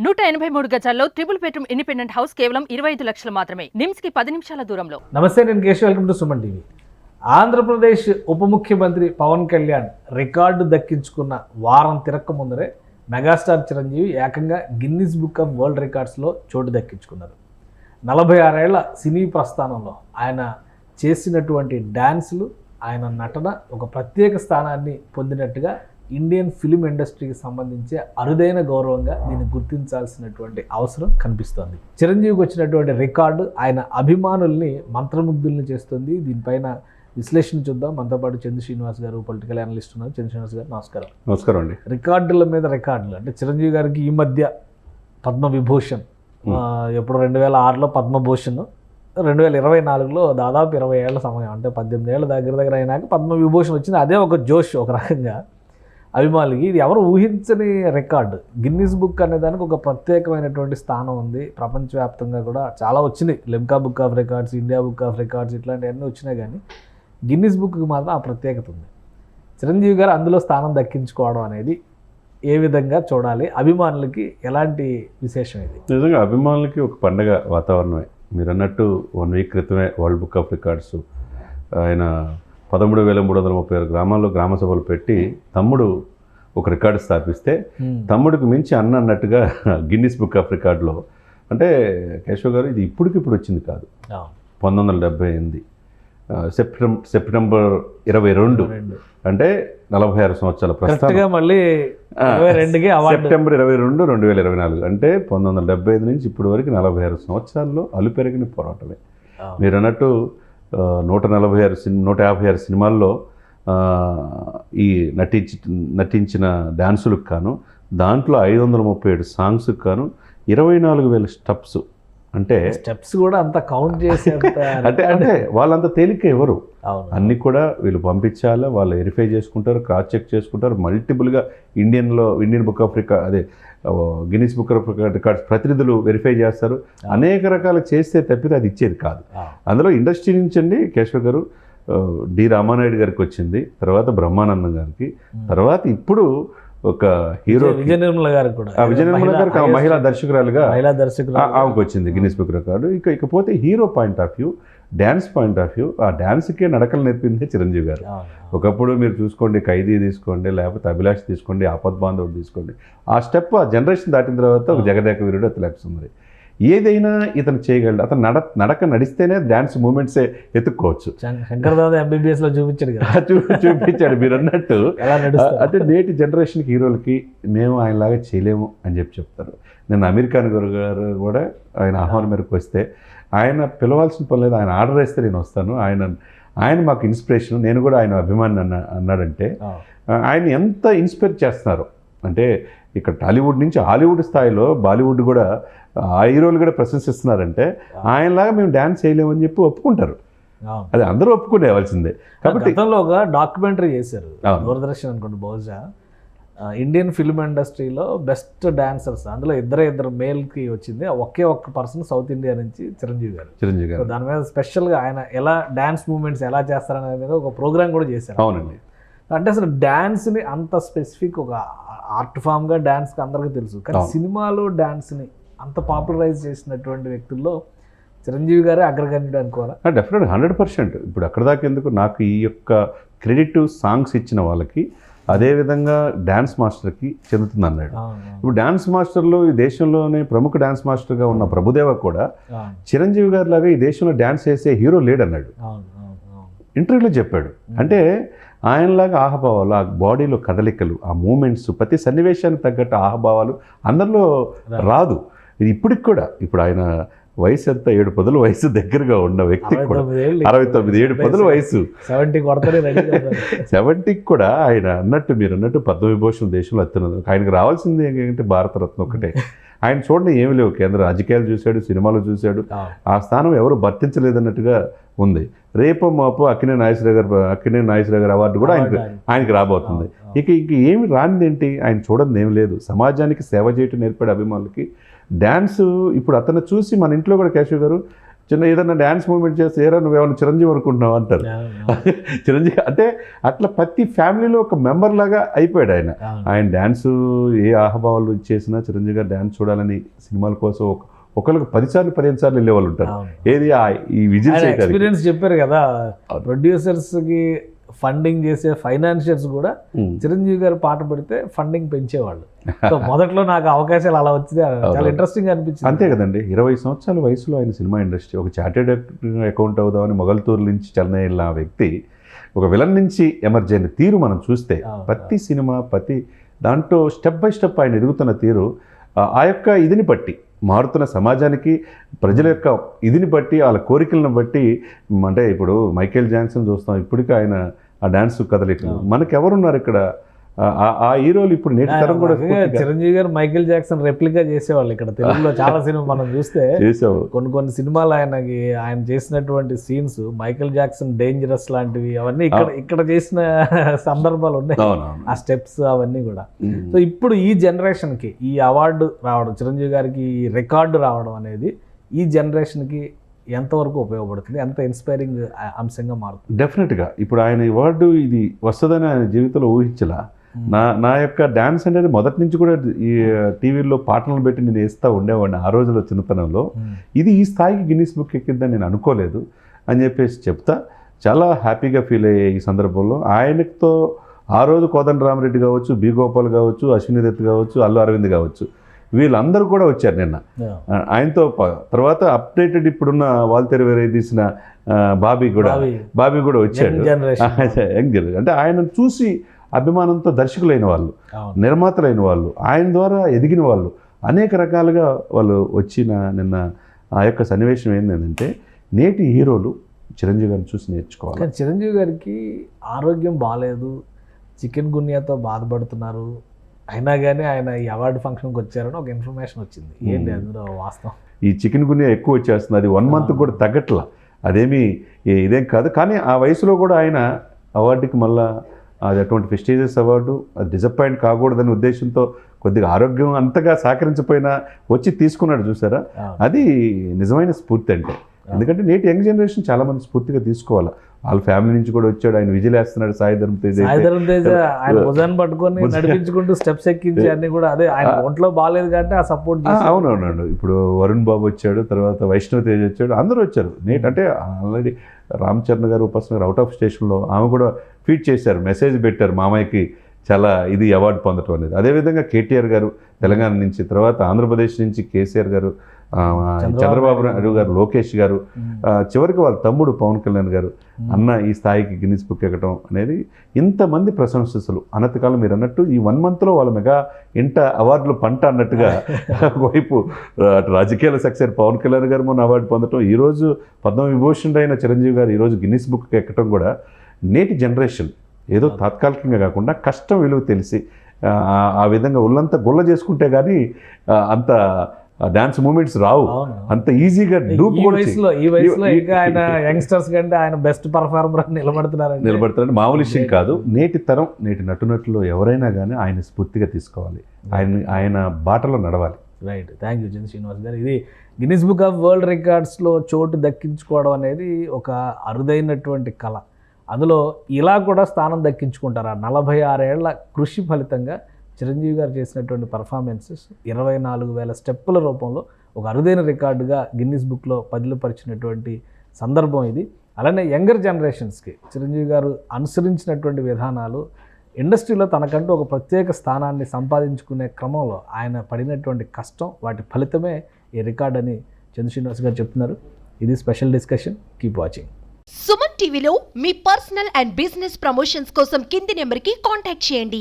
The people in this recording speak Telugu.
183 గజాల్లో ట్రిపుల్ బెడ్రూమ్ ఇండిపెండెంట్ హౌస్ కేవలం 25 లక్షలు మాత్రమే. నిమ్స్ కి 10 నిమిషాల దూరంలో. నమస్తే, నేను Keshav. Welcome to Suman TV. Andhra Pradesh ఉప ముఖ్యమంత్రి పవన్ కళ్యాణ్ రికార్డు దక్కించుకున్న వారం తిరక్క ముందరే మెగాస్టార్ చిరంజీవి ఏకంగా గిన్నిస్ బుక్ ఆఫ్ వరల్డ్ రికార్డ్స్లో చోటు దక్కించుకున్నారు. 46 ఏళ్ల సినీ ప్రస్థానంలో ఆయన చేసినటువంటి డ్యాన్సులు, ఆయన నటన ఒక ప్రత్యేక స్థానాన్ని పొందినట్టుగా ఇండియన్ ఫిలిం ఇండస్ట్రీకి సంబంధించి అరుదైన గౌరవంగా దీన్ని గుర్తించాల్సినటువంటి అవసరం కనిపిస్తోంది. చిరంజీవికి వచ్చినటువంటి రికార్డు ఆయన అభిమానుల్ని మంత్రముగ్ధుల్ని చేస్తుంది. దీనిపైన విశ్లేషణ చూద్దాం. మనతో పాటు చంద్ర శ్రీనివాస్ గారు, పొలిటికల్ అనలిస్ట్ ఉన్నారు. చంద్ర శ్రీనివాస్ గారు నమస్కారం. నమస్కారం అండి. రికార్డుల మీద రికార్డులు అంటే చిరంజీవి గారికి ఈ మధ్య పద్మవిభూషణ్, ఎప్పుడు 2006లో పద్మభూషణ్, 2024లో దాదాపు 20 ఏళ్ల సమయం, అంటే 18 ఏళ్ళ దగ్గర అయినాక పద్మవిభూషణ్ వచ్చింది. అదే ఒక జోష్, ఒక రకంగా అభిమానులకి. ఇది ఎవరు ఊహించని రికార్డు. గిన్నిస్ బుక్ అనే దానికి ఒక ప్రత్యేకమైనటువంటి స్థానం ఉంది. ప్రపంచవ్యాప్తంగా కూడా చాలా వచ్చినాయి. Limca book of records, India book of records, ఇట్లాంటివన్నీ వచ్చినాయి. కానీ గిన్నిస్ బుక్కి మాత్రం ఆ ప్రత్యేకత ఉంది. చిరంజీవి గారు అందులో స్థానం దక్కించుకోవడం అనేది ఏ విధంగా చూడాలి? అభిమానులకి ఎలాంటి విశేషం ఇది? నిజంగా అభిమానులకి ఒక పండగ వాతావరణమే. మీరు అన్నట్టు 1 వీక్ క్రితమే వరల్డ్ బుక్ ఆఫ్ రికార్డ్స్ ఆయన 13,336 గ్రామాల్లో గ్రామ సభలు పెట్టి తమ్ముడు ఒక రికార్డు స్థాపిస్తే, తమ్ముడికి మించి అన్నట్టుగా గిన్నిస్ బుక్ ఆఫ్ రికార్డులో, అంటే కేశవ్ గారు ఇది ఇప్పటికిప్పుడు వచ్చింది కాదు. 1978 సెప్టెంబర్ 22, అంటే 46 సంవత్సరాల ప్రస్తుతం. మళ్ళీ సెప్టెంబర్ 22, 2024, అంటే 1975 నుంచి ఇప్పటి వరకు 46 సంవత్సరాల్లో అలుపెరగిన పోరాటమే. మీరు అన్నట్టు 156 సినిమాల్లో ఈ నటించిన డ్యాన్సులకు కాను, దాంట్లో 537 సాంగ్స్కి కాను 24,000 స్టెప్స్. అంటే స్టెప్స్ కూడా అంత కౌంట్ చేసి అంటే వాళ్ళంత తేలిక ఎవరు, అన్నీ కూడా వీళ్ళు పంపించాలా, వాళ్ళు వెరిఫై చేసుకుంటారు, క్రాస్ చెక్ చేసుకుంటారు. మల్టిపుల్గా ఇండియన్ బుక్ ఆఫ్ రికార్డ్, అదే గిన్నిస్ బుక్ ఆఫ్ రికార్డ్స్ ప్రతినిధులు వెరిఫై చేస్తారు. అనేక రకాలు చేస్తే తప్పితే అది ఇచ్చేది కాదు. అందులో ఇండస్ట్రీ నుంచి అండి కేశవ్ గారు, డి రామానాయుడు గారికి వచ్చింది, తర్వాత బ్రహ్మానందం గారికి, తర్వాత ఇప్పుడు ఒక హీరో విజయ నిర్మల గారికి కూడా, విజయ నిర్మల గారికి మహిళా దర్శకురాలుగా ఆమెకు వచ్చింది గిన్నిస్ బుక్ రికార్డు. ఇకపోతే hero point of view, dance point of view, ఆ డ్యాన్స్కే నడకలు నేర్పింది చిరంజీవి గారు. ఒకప్పుడు మీరు చూసుకోండి, ఖైదీ తీసుకోండి, లేకపోతే అభిలాష్ తీసుకోండి, ఆపద్ బాంధవుడు తీసుకోండి, ఆ స్టెప్ ఆ జనరేషన్ దాటిన తర్వాత ఒక జగదేక వీరుడు, అతిలక్ సుందరి, ఏదైనా ఇతను చేయగలడు. అతను నడక నడిస్తేనే డ్యాన్స్ మూమెంట్సే ఎత్తుక్కోవచ్చు. శంకర్దాదా MBBS లో చూపించాడు మీరు అన్నట్టు. అంటే నేటి జనరేషన్ హీరోలకి మేము ఆయనలాగా చేయలేము అని చెప్తారు. నేను అమీర్ ఖాన్ గారు కూడా ఆయన ఆహ్వానం మేరకు వస్తే, ఆయన పిలవాల్సిన పని లేదు, ఆయన ఆర్డర్ వేస్తే నేను వస్తాను, ఆయన మాకు ఇన్స్పిరేషన్, నేను కూడా ఆయన అభిమాని అన్నాడంటే ఆయన ఎంత ఇన్స్పైర్ చేస్తున్నారు అంటే, ఇక్కడ టాలీవుడ్ నుంచి హాలీవుడ్ స్థాయిలో బాలీవుడ్ కూడా ఆ హీరోలు కూడా ప్రశంసిస్తున్నారంటే, ఆయనలాగా మేము డ్యాన్స్ చేయలేమని చెప్పి ఒప్పుకుంటారు. అది అందరూ ఒప్పుకునేవలసిందే. కాబట్టి గతంలో ఒక డాక్యుమెంటరీ చేశారు దూరదర్శన్ అనుకోండి, బహుశా ఇండియన్ ఫిల్మ్ ఇండస్ట్రీలో బెస్ట్ డాన్సర్స్, అందులో ఇద్దరు మేల్కి వచ్చింది. ఒక్క పర్సన్ సౌత్ ఇండియా నుంచి చిరంజీవి గారు. దాని మీద స్పెషల్గా ఆయన ఎలా డ్యాన్స్ మూమెంట్స్ ఎలా చేస్తారనే మీద ఒక ప్రోగ్రామ్ కూడా చేశారు. అవునండి. అంటే అసలు డ్యాన్స్ని అంత స్పెసిఫిక్ ఒక ఆర్ట్ ఫామ్గా డ్యాన్స్కి అందరికీ తెలుసు, కానీ సినిమాలో డ్యాన్స్ని అంత పాపులరైజ్ చేసినటువంటి వ్యక్తుల్లో చిరంజీవి గారే అగ్రగణ్యుడు అనుకోవాలా? డెఫినెట్ 100%. ఇప్పుడు అక్కడ దాకా ఎందుకు, నాకు ఈ యొక్క క్రెడిట్ సాంగ్స్ ఇచ్చిన వాళ్ళకి, అదేవిధంగా డ్యాన్స్ మాస్టర్కి చెందుతుంది అన్నాడు. ఇప్పుడు డ్యాన్స్ మాస్టర్లో ఈ దేశంలోనే ప్రముఖ డ్యాన్స్ మాస్టర్గా ఉన్న ప్రభుదేవ కూడా చిరంజీవి గారి లాగా ఈ దేశంలో డ్యాన్స్ చేసే హీరో లేడన్నాడు. ఇంటర్వ్యూలో చెప్పాడు. అంటే ఆయనలాగా ఆహభావాలు, ఆ బాడీలో కదలికలు, ఆ మూమెంట్స్, ప్రతి సన్నివేశానికి తగ్గట్టు ఆహభావాలు అందరిలో రాదు. ఇది ఇప్పటికి కూడా, ఇప్పుడు ఆయన వయసు ఎంత, 7 పదుల వయసు దగ్గరగా ఉన్న వ్యక్తికి కూడా 69, 7 పదుల వయసు, 70కి కూడా ఆయన అన్నట్టు, మీరు అన్నట్టు పద్మవిభూషణ్ దేశంలో అత్యున్నది. ఆయనకు రావాల్సింది ఏంటంటే భారతరత్న ఒకటే. ఆయన చూడండి ఏమి లేవు, కేంద్ర రాజకీయాలు చూశాడు, సినిమాలు చూశాడు, ఆ స్థానం ఎవరు భర్తించలేదన్నట్టుగా ఉంది. రేపు మాపు అక్కినే నాగేశ్వరరావు గారు అవార్డు కూడా ఆయనకి రాబోతుంది. ఇక ఏమి రానిది ఏంటి, ఆయన చూడండి ఏమి లేదు. సమాజానికి సేవ చేయటం నేర్పాడు అభిమానులకి. డ్యాన్స్ ఇప్పుడు అతను చూసి మన ఇంట్లో కూడా కేశవ్ గారు చిన్న ఏదైనా డ్యాన్స్ మూమెంట్ చేస్తే ఏరా నువ్వేమైనా చిరంజీవి అనుకుంటున్నావు అంటారు. చిరంజీవి అంటే అట్లా ప్రతి ఫ్యామిలీలో ఒక మెంబర్ లాగా అయిపోయాడు ఆయన. ఆయన డ్యాన్సు ఏ ఆహభావాలు చేసినా చిరంజీవి గారు డ్యాన్స్ చూడాలని సినిమాల కోసం ఒకరికి 10 సార్లు 15 సార్లు వెళ్ళేవాళ్ళు ఉంటారు. ఏది ఈ విజిల్ ఎక్స్పీరియన్స్ చెప్పారు కదా, ప్రొడ్యూసర్స్కి ఫండింగ్ చేసే ఫైనాన్షియర్స్ కూడా చిరంజీవి గారు పాట పెడితే ఫండింగ్ పెంచేవాళ్ళు. సో మొదట్లో నాకు అవకాశాలు అలా వచ్చింది, చాలా ఇంట్రెస్టింగ్ అనిపించింది. అంతే కదండి, 20 సంవత్సరాల వయసులో ఆయన సినిమా ఇండస్ట్రీ ఒక చార్టెడ్ అకౌంట్ అవుదామని మొగల్తూరు నుంచి చెన్నై వెళ్ళిన వ్యక్తి ఒక విలన్ నుంచి ఎమర్జ్ అయిన తీరు మనం చూస్తే ప్రతి సినిమా ప్రతి దాంట్లో స్టెప్ బై స్టెప్ ఆయన ఎదుగుతున్న తీరు ఆ యొక్క ఇదిని బట్టి, మారుతున్న సమాజానికి ప్రజల యొక్క ఇదిని బట్టి, వాళ్ళ కోరికలను బట్టి, అంటే ఇప్పుడు మైకేల్ జాక్సన్ చూస్తాం, ఇప్పటికీ ఆయన ఆ డ్యాన్స్ కదలికలు మనకెవరున్నారు ఇక్కడ ఆ హీరోలు ఇప్పుడు నేటి తరం కూడా. చిరంజీవి గారు మైకేల్ జాక్సన్ రెప్లికా చేసేవాళ్ళు ఇక్కడ తెలుగులో చాలా సినిమా మనం చూస్తే కొన్ని సినిమాలు ఆయన చేసినటువంటి సీన్స్ మైకేల్ జాక్సన్ డేంజరస్ లాంటివి అవన్నీ ఇక్కడ చేసిన సందర్భాలు ఉన్నాయి, ఆ స్టెప్స్ అవన్నీ కూడా. సో ఇప్పుడు ఈ జనరేషన్కి ఈ అవార్డు రావడం, చిరంజీవి గారికి ఈ రికార్డు రావడం అనేది ఈ జనరేషన్కి ఎంతవరకు ఉపయోగపడుతుంది, ఎంత ఇన్స్పైరింగ్ అంశంగా మారుతుంది? డెఫినెట్గా ఇప్పుడు ఆయన అవార్డు ఇది వస్తుందని ఆయన జీవితంలో ఊహించలా. నా యొక్క డ్యాన్స్ అనేది మొదటి నుంచి కూడా ఈ టీవీలో పాటలను పెట్టి నేను వేస్తూ ఉండేవాడిని ఆ రోజులో చిన్నతనంలో. ఇది ఈ స్థాయికి గిన్నిస్ బుక్ ఎక్కిద్దని నేను అనుకోలేదు అని చెప్పేసి చెప్తా. చాలా హ్యాపీగా ఫీల్ అయ్యే ఈ సందర్భంలో ఆయనతో ఆ రోజు కోదండరామరెడ్డి కావచ్చు, బి గోపాల్ కావచ్చు, అశ్విని దత్ కావచ్చు, అల్లు అరవింద్ కావచ్చు, వీళ్ళందరూ కూడా వచ్చారు నిన్న ఆయనతో. తర్వాత అప్డేటెడ్ ఇప్పుడున్న వాల్తెర వేరే తీసిన బాబీ కూడా వచ్చాడు. యంగ్ జనరేషన్ అంటే ఆయనను చూసి అభిమానంతో దర్శకులైన వాళ్ళు, నిర్మాతలైన వాళ్ళు, ఆయన ద్వారా ఎదిగిన వాళ్ళు, అనేక రకాలుగా వాళ్ళు వచ్చిన నిన్న ఆ యొక్క సన్నివేశం ఏంటంటే నేటి హీరోలు చిరంజీవి గారిని చూసి నేర్చుకోవాలి. కానీ చిరంజీవి గారికి ఆరోగ్యం బాగాలేదు, చికెన్ గున్యాతో బాధపడుతున్నారు, అయినా కానీ ఆయన ఈ అవార్డు ఫంక్షన్కి వచ్చారని ఒక ఇన్ఫర్మేషన్ వచ్చింది. ఏంటి అందులో వాస్తవం? ఈ చికెన్ గున్యా ఎక్కువ వచ్చేస్తుంది, అది 1 month కూడా తగ్గట్లా, అదేమీ ఇదేం కాదు. కానీ ఆ వయసులో కూడా ఆయన అవార్డుకి మళ్ళా అది అటువంటి ప్రెస్టీజియస్ అవార్డు, అది డిసప్పాయింట్ కాకూడదనే ఉద్దేశంతో కొద్దిగా ఆరోగ్యం అంతగా సహకరించకపోయినా వచ్చి తీసుకున్నాడు చూసారా, అది నిజమైన స్ఫూర్తి అంటే. ఎందుకంటే నేటి యంగ్ జనరేషన్ చాలా మంది స్ఫూర్తిగా తీసుకోవాలి. వాళ్ళ ఫ్యామిలీ నుంచి కూడా వచ్చాడు, ఆయన విజిల్ వేస్తున్నాడు, సాయి ధరమ్ తేజ్ ఆయన భుజాన్ని పట్టుకొని నడిపించుకుంటూ స్టెప్స్ ఎక్కించి అన్ని కూడా అదే ఆయన ఒంట్లో బాగాలేదు కాబట్టి ఆ సపోర్ట్. అవునవునండి, ఇప్పుడు వరుణ్ బాబు వచ్చాడు, తర్వాత వైష్ణవ్ తేజ్ వచ్చాడు, అందరూ వచ్చారు. అంటే ఆల్రెడీ రామ్ చరణ్ గారు ఉపాసన గారు అవుట్ ఆఫ్ స్టేషన్లో ఆమె కూడా ట్వీట్ చేశారు, మెసేజ్ పెట్టారు, మామయ్యకి చాలా ఇది అవార్డు పొందటం అనేది. అదేవిధంగా కేటీఆర్ గారు తెలంగాణ నుంచి, తర్వాత ఆంధ్రప్రదేశ్ నుంచి కేసీఆర్ గారు, చంద్రబాబు నాయుడు గారు, లోకేష్ గారు, చివరికి వాళ్ళ తమ్ముడు పవన్ కళ్యాణ్ గారు అన్న ఈ స్థాయికి గిన్నిస్ బుక్ ఎక్కడం అనేది ఇంతమంది ప్రశంసలు. అనతికాలం మీరు అన్నట్టు ఈ 1 monthలో వాళ్ళ మెగా ఇంట అవార్డులు పంట అన్నట్టుగా ఒకవైపు రాజకీయాల సక్సెస్ పవన్ కళ్యాణ్ గారు మొన్న అవార్డు పొందడం, ఈరోజు పద్మవిభూషణుడు అయిన చిరంజీవి గారు ఈరోజు గిన్నిస్ బుక్ ఎక్కడం కూడా నేటి జనరేషన్ ఏదో తాత్కాలికంగా కాకుండా కష్టం విలువ తెలిసి ఆ విధంగా ఒళ్ళంతా గుల్ల చేసుకుంటే కానీ అంత డాన్స్ మూమెంట్స్ రావు అంత ఈజీగా. ఈ వయసులో ఇంకా ఆయన యంగ్స్టర్స్ కంటే ఆయన బెస్ట్ పర్ఫార్మర్ నిలబడతారని మామూలు విషయం కాదు. నేటి తరం నేటి నటునటులు ఎవరైనా కానీ ఆయన స్ఫూర్తిగా తీసుకోవాలి, ఆయన బాటలో నడవాలి. రైట్, థ్యాంక్ యూ చంద్ర శ్రీనివాస్ గారు. ఇది గిన్నిస్ బుక్ ఆఫ్ వరల్డ్ రికార్డ్స్లో చోటు దక్కించుకోవడం అనేది ఒక అరుదైనటువంటి కళ. అందులో ఇలా కూడా స్థానం దక్కించుకుంటారు. 46 ఏళ్ల కృషి ఫలితంగా చిరంజీవి గారు చేసినటువంటి పర్ఫార్మెన్సెస్ 24,000 స్టెప్పుల రూపంలో ఒక అరుదైన రికార్డుగా గిన్నిస్ బుక్లో పదిలపరిచినటువంటి సందర్భం ఇది. అలానే యంగర్ జనరేషన్స్కి చిరంజీవి గారు అనుసరించినటువంటి విధానాలు ఇండస్ట్రీలో తనకంటూ ఒక ప్రత్యేక స్థానాన్ని సంపాదించుకునే క్రమంలో ఆయన పడినటువంటి కష్టం, వాటి ఫలితమే ఈ రికార్డ్ అని చంద్ర శ్రీనివాస్ గారు చెప్తున్నారు. ఇది special discussion. Keep watching. Suman టీవీలో మీ పర్సనల్ అండ్ బిజినెస్ ప్రమోషన్స్ కోసం కింది నెంబర్కి కాంటాక్ట్ చేయండి.